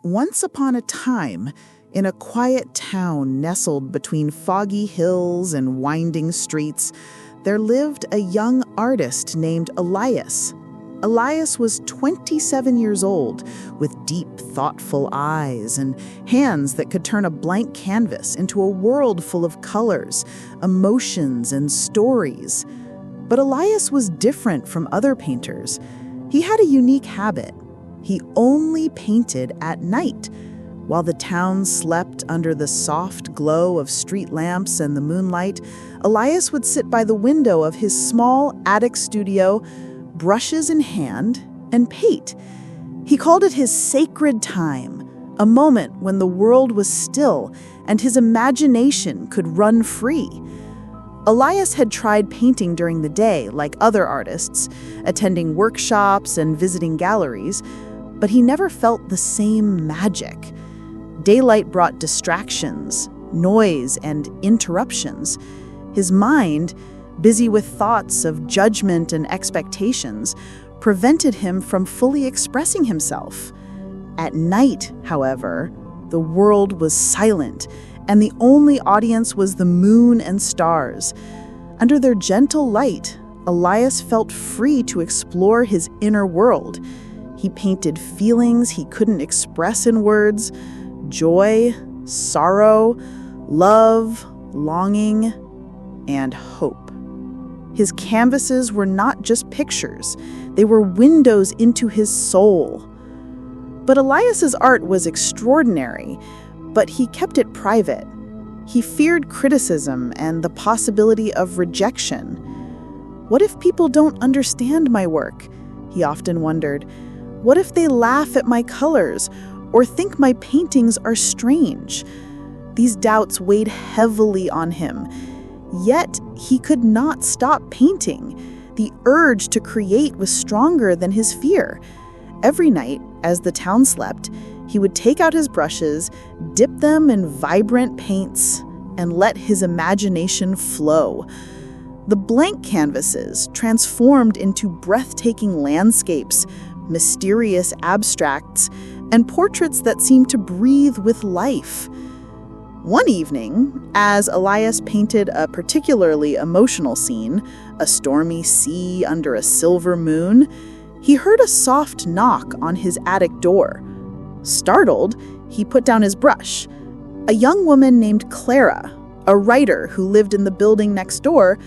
Once upon a time, in a quiet town nestled between foggy hills and winding streets, there lived a young artist named Elias. Elias was 27 years old, with deep, thoughtful eyes and hands that could turn a blank canvas into a world full of colors, emotions, and stories. But Elias was different from other painters. He had a unique habit. He only painted at night. While the town slept under the soft glow of street lamps and the moonlight, Elias would sit by the window of his small attic studio, brushes in hand, and paint. He called it his sacred time, a moment when the world was still and his imagination could run free. Elias had tried painting during the day, like other artists, attending workshops and visiting galleries, but he never felt the same magic. Daylight brought distractions, noise, and interruptions. His mind, busy with thoughts of judgment and expectations, prevented him from fully expressing himself. At night, however, the world was silent, and the only audience was the moon and stars. Under their gentle light, Elias felt free to explore his inner world. He painted feelings he couldn't express in words: joy, sorrow, love, longing, and hope. His canvases were not just pictures, they were windows into his soul. But Elias's art was extraordinary, but he kept it private. He feared criticism and the possibility of rejection. What if people don't understand my work? He often wondered. What if they laugh at my colors or think my paintings are strange? These doubts weighed heavily on him. Yet he could not stop painting. The urge to create was stronger than his fear. Every night, as the town slept, he would take out his brushes, dip them in vibrant paints, and let his imagination flow. The blank canvases transformed into breathtaking landscapes, mysterious abstracts, and portraits that seemed to breathe with life. One evening, as Elias painted a particularly emotional scene, a stormy sea under a silver moon, he heard a soft knock on his attic door. Startled, he put down his brush. A young woman named Clara, a writer who lived in the building next door,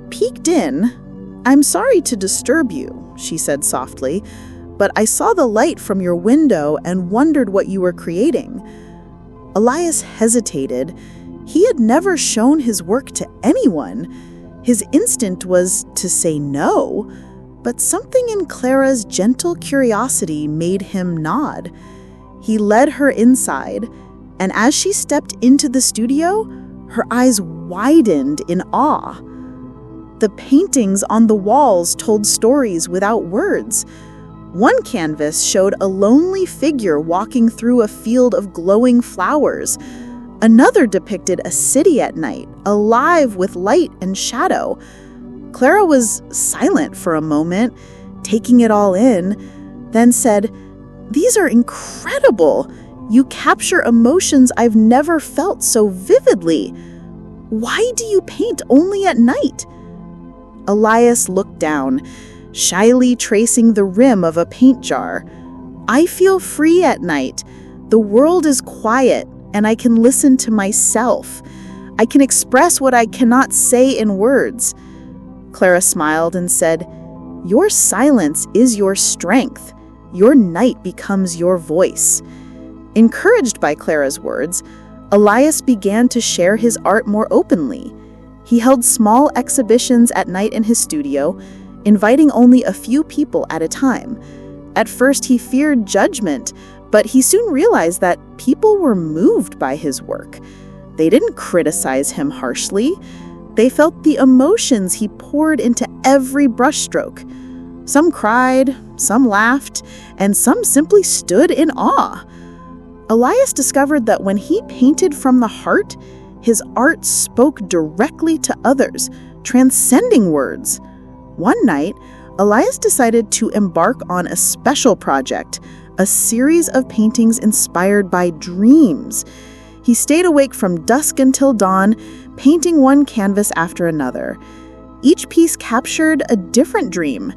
peeked in. "I'm sorry to disturb you," she said softly, "but I saw the light from your window and wondered what you were creating." Elias hesitated. He had never shown his work to anyone. His instinct was to say no, but something in Clara's gentle curiosity made him nod. He led her inside, and as she stepped into the studio, her eyes widened in awe. The paintings on the walls told stories without words. One canvas showed a lonely figure walking through a field of glowing flowers. Another depicted a city at night, alive with light and shadow. Clara was silent for a moment, taking it all in, then said, "These are incredible. You capture emotions I've never felt so vividly. Why do you paint only at night?" Elias looked down, shyly tracing the rim of a paint jar. "I feel free at night. The world is quiet, and I can listen to myself. I can express what I cannot say in words." Clara smiled and said, "Your silence is your strength. Your night becomes your voice." Encouraged by Clara's words, Elias began to share his art more openly. He held small exhibitions at night in his studio, inviting only a few people at a time. At first, he feared judgment, but he soon realized that people were moved by his work. They didn't criticize him harshly. They felt the emotions he poured into every brushstroke. Some cried, some laughed, and some simply stood in awe. Elias discovered that when he painted from the heart, his art spoke directly to others, transcending words. One night, Elias decided to embark on a special project, a series of paintings inspired by dreams. He stayed awake from dusk until dawn, painting one canvas after another. Each piece captured a different dream.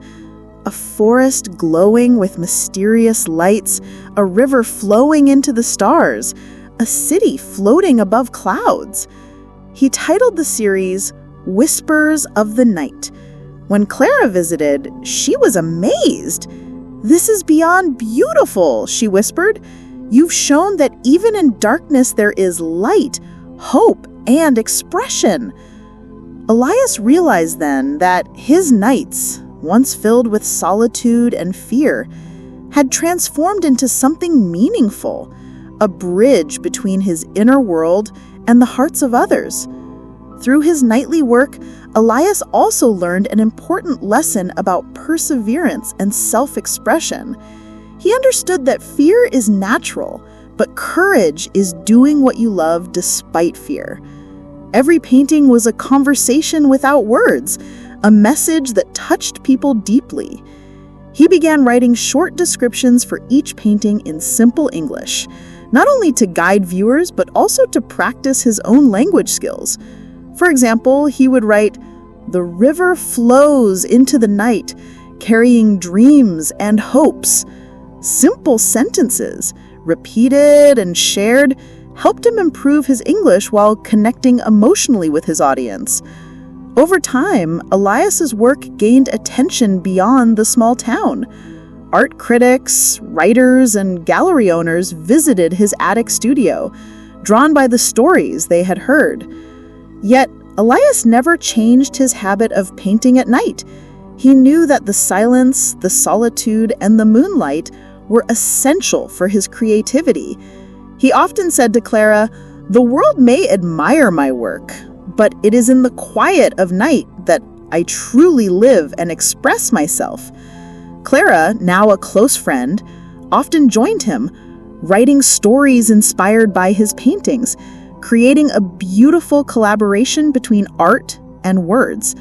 A forest glowing with mysterious lights, a river flowing into the stars, a city floating above clouds. He titled the series Whispers of the Night. When Clara visited, she was amazed. "This is beyond beautiful," she whispered. "You've shown that even in darkness there is light, hope, and expression." Elias realized then that his nights, once filled with solitude and fear, had transformed into something meaningful, a bridge between his inner world and the hearts of others. Through his nightly work, Elias also learned an important lesson about perseverance and self-expression. He understood that fear is natural, but courage is doing what you love despite fear. Every painting was a conversation without words, a message that touched people deeply. He began writing short descriptions for each painting in simple English, not only to guide viewers, but also to practice his own language skills. For example, he would write, "The river flows into the night, carrying dreams and hopes." Simple sentences, repeated and shared, helped him improve his English while connecting emotionally with his audience. Over time, Elias's work gained attention beyond the small town. Art critics, writers, and gallery owners visited his attic studio, drawn by the stories they had heard. Yet, Elias never changed his habit of painting at night. He knew that the silence, the solitude, and the moonlight were essential for his creativity. He often said to Clara, "The world may admire my work, but it is in the quiet of night that I truly live and express myself." Clara, now a close friend, often joined him, writing stories inspired by his paintings, creating a beautiful collaboration between art and words.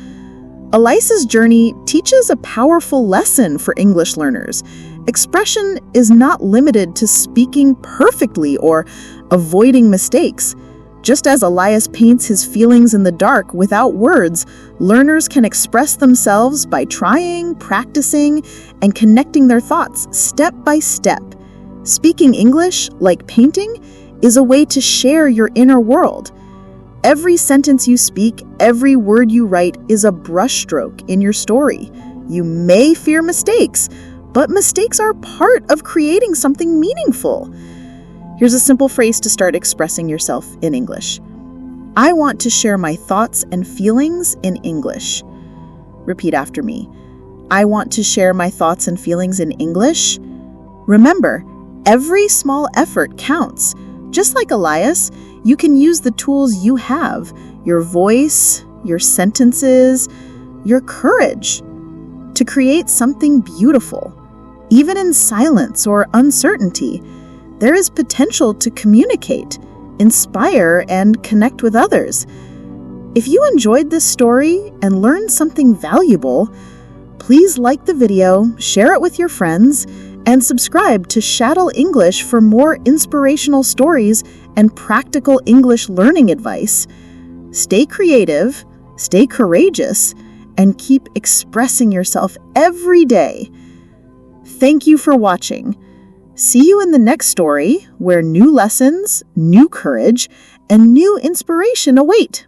Elias's journey teaches a powerful lesson for English learners. Expression is not limited to speaking perfectly or avoiding mistakes. Just as Elias paints his feelings in the dark without words, learners can express themselves by trying, practicing, and connecting their thoughts step by step. Speaking English, like painting, is a way to share your inner world. Every sentence you speak, every word you write is a brushstroke in your story. You may fear mistakes, but mistakes are part of creating something meaningful. Here's a simple phrase to start expressing yourself in English. I want to share my thoughts and feelings in English. Repeat after me. I want to share my thoughts and feelings in English. Remember, every small effort counts. Just like Elias, you can use the tools you have, your voice, your sentences, your courage, to create something beautiful. Even in silence or uncertainty, there is potential to communicate, inspire, and connect with others. If you enjoyed this story and learned something valuable, please like the video, share it with your friends, and subscribe to Shaddle English for more inspirational stories and practical English learning advice. Stay creative, stay courageous, and keep expressing yourself every day. Thank you for watching. See you in the next story where new lessons, new courage, and new inspiration await.